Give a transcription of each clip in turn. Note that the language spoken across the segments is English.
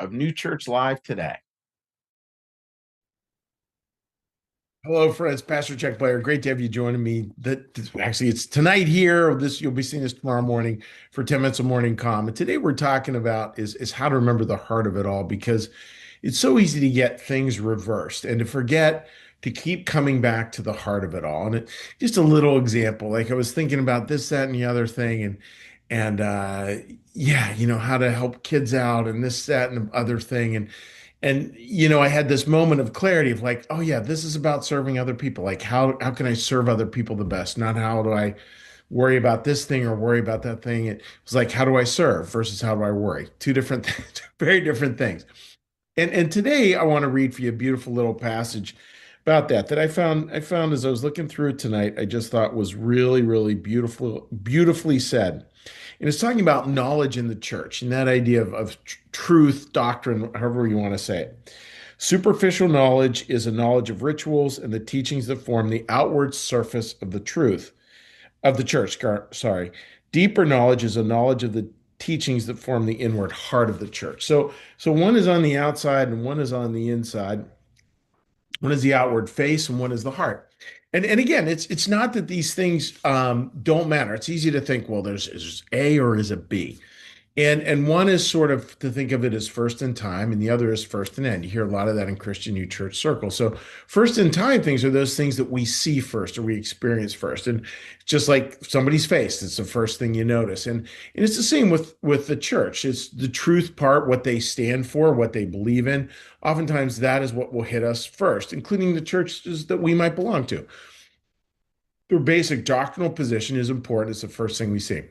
of New Church Live today. Hello, friends. Pastor Chuck Blair. Great to have you joining me. Actually, it's tonight here. This you'll be seeing this tomorrow morning for 10 minutes of morning calm. And today we're talking about is how to remember the heart of it all because it's so easy to get things reversed and to forget to keep coming back to the heart of it all. Just a little example, like I was thinking about this, that, and the other thing, and yeah, how to help kids out and this, that, and the other thing. And I had this moment of clarity of like, oh yeah, this is about serving other people. Like how can I serve other people the best? Not how do I worry about this thing or worry about that thing. It was like, how do I serve versus how do I worry? Two different things, very different things. And today I want to read for you a beautiful little passage about that I found as I was looking through it tonight. I just thought was really, really beautifully said. And it's talking about knowledge in the church and that idea of truth, doctrine, however you want to say it. Superficial knowledge is a knowledge of rituals and the teachings that form the outward surface of the truth of the church. Sorry. Deeper knowledge is a knowledge of the teachings that form the inward heart of the church. So one is on the outside and one is on the inside. One is the outward face and one is the heart. And again, it's not that these things don't matter. It's easy to think, well, there's A or is it B? And one is sort of to think of it as first in time, and the other is first in end. You hear a lot of that in Christian New Church circles. So first in time things are those things that we see first or we experience first. And just like somebody's face, it's the first thing you notice. And it's the same with the church. It's the truth part, what they stand for, what they believe in. Oftentimes that is what will hit us first, including the churches that we might belong to. Their basic doctrinal position is important. It's the first thing we see.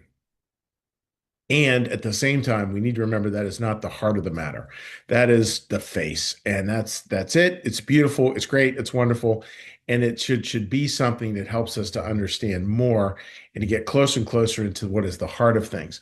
And at the same time, we need to remember that is not the heart of the matter. That is the face. And that's it. It's beautiful, it's great, it's wonderful. And it should be something that helps us to understand more and to get closer and closer into what is the heart of things.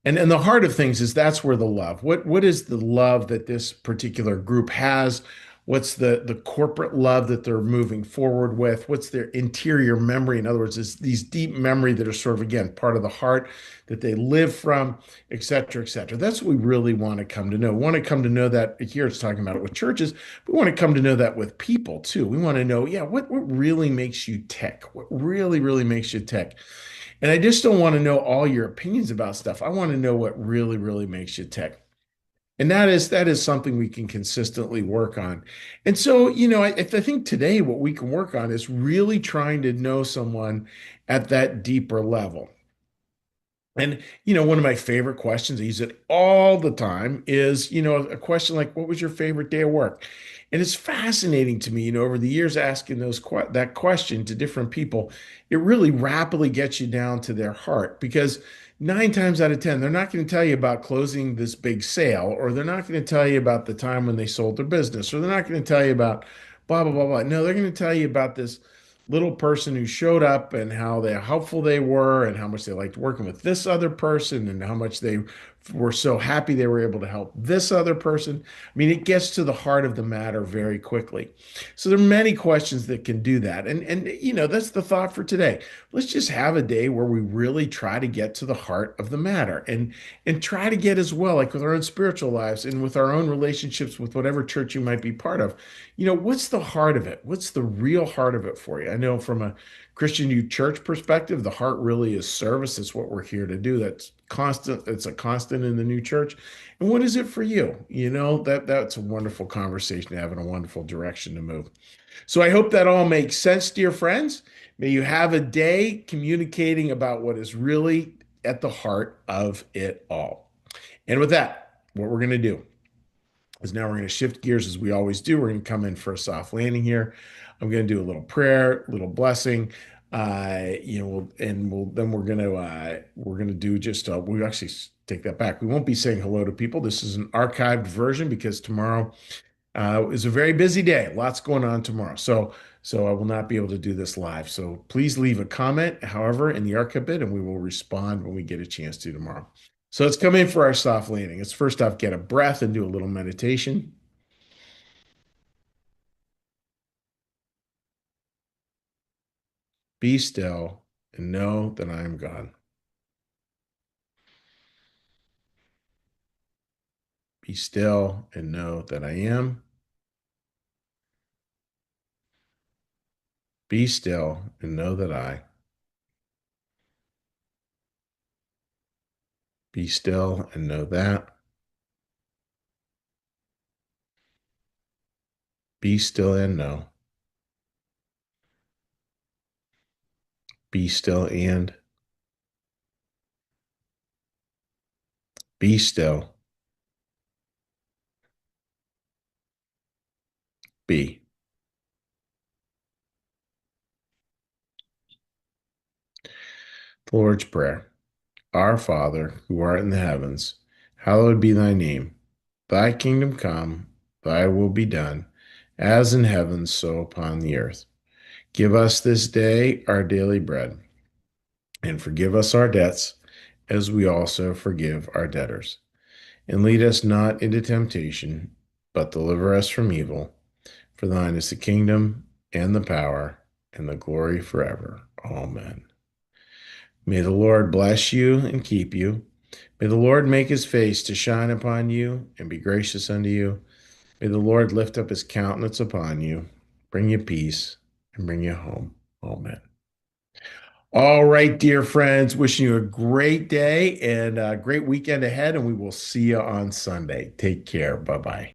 And the heart of things is that's where the love. What is the love that this particular group has? What's the corporate love that they're moving forward with? What's their interior memory? In other words, is these deep memory that are sort of again part of the heart that they live from, et cetera, et cetera. That's what we really want to come to know. We want to come to know that here it's talking about it with churches, but we want to come to know that with people too. We want to know, yeah, what really makes you tick? What really, really makes you tick? And I just don't want to know all your opinions about stuff. I want to know what really, really makes you tick. And that is something we can consistently work on. And so, I think today what we can work on is really trying to know someone at that deeper level. And, one of my favorite questions, I use it all the time, is, a question like, what was your favorite day of work? And it's fascinating to me, over the years asking that question to different people, it really rapidly gets you down to their heart because 9 times out of 10, they're not going to tell you about closing this big sale, or they're not going to tell you about the time when they sold their business, or they're not going to tell you about blah, blah, blah, blah. No, they're going to tell you about this little person who showed up and how helpful they were and how much they liked working with this other person and how much they were so happy they were able to help this other person. I mean, it gets to the heart of the matter very quickly. So there are many questions that can do that. And that's the thought for today. Let's just have a day where we really try to get to the heart of the matter and try to get as well, like with our own spiritual lives and with our own relationships with whatever church you might be part of. What's the heart of it? What's the real heart of it for you? I know from a Christian Youth Church perspective, the heart really is service. It's what we're here to do. That's constant. It's a constant in the new church. And what is it for you? That's a wonderful conversation to have and a wonderful direction to move. So I hope that all makes sense, dear friends. May you have a day communicating about what is really at the heart of it all. And with that, what we're going to do is now we're going to shift gears as we always do. We're going to come in for a soft landing here. I'm going to do a little prayer, a little blessing. Then we're going to do just we actually take that back. We won't be saying hello to people. This is an archived version because tomorrow is a very busy day. Lots going on tomorrow. So I will not be able to do this live. So please leave a comment, however, in the archive bit, and we will respond when we get a chance to tomorrow. So let's come in for our soft landing. Let's first off get a breath and do a little meditation. Be still and know that I am God. Be still and know that I am. Be still and know that I. Be still and know that. Be still and know. Be still and be still. Be. The Lord's Prayer. Our Father, who art in the heavens, hallowed be thy name. Thy kingdom come, thy will be done, as in heaven, so upon the earth. Give us this day our daily bread, and forgive us our debts, as we also forgive our debtors. And lead us not into temptation, but deliver us from evil. For thine is the kingdom, and the power, and the glory forever. Amen. May the Lord bless you and keep you. May the Lord make his face to shine upon you and be gracious unto you. May the Lord lift up his countenance upon you, bring you peace, and bring you home. Amen. All right, dear friends, wishing you a great day and a great weekend ahead, and we will see you on Sunday. Take care. Bye bye.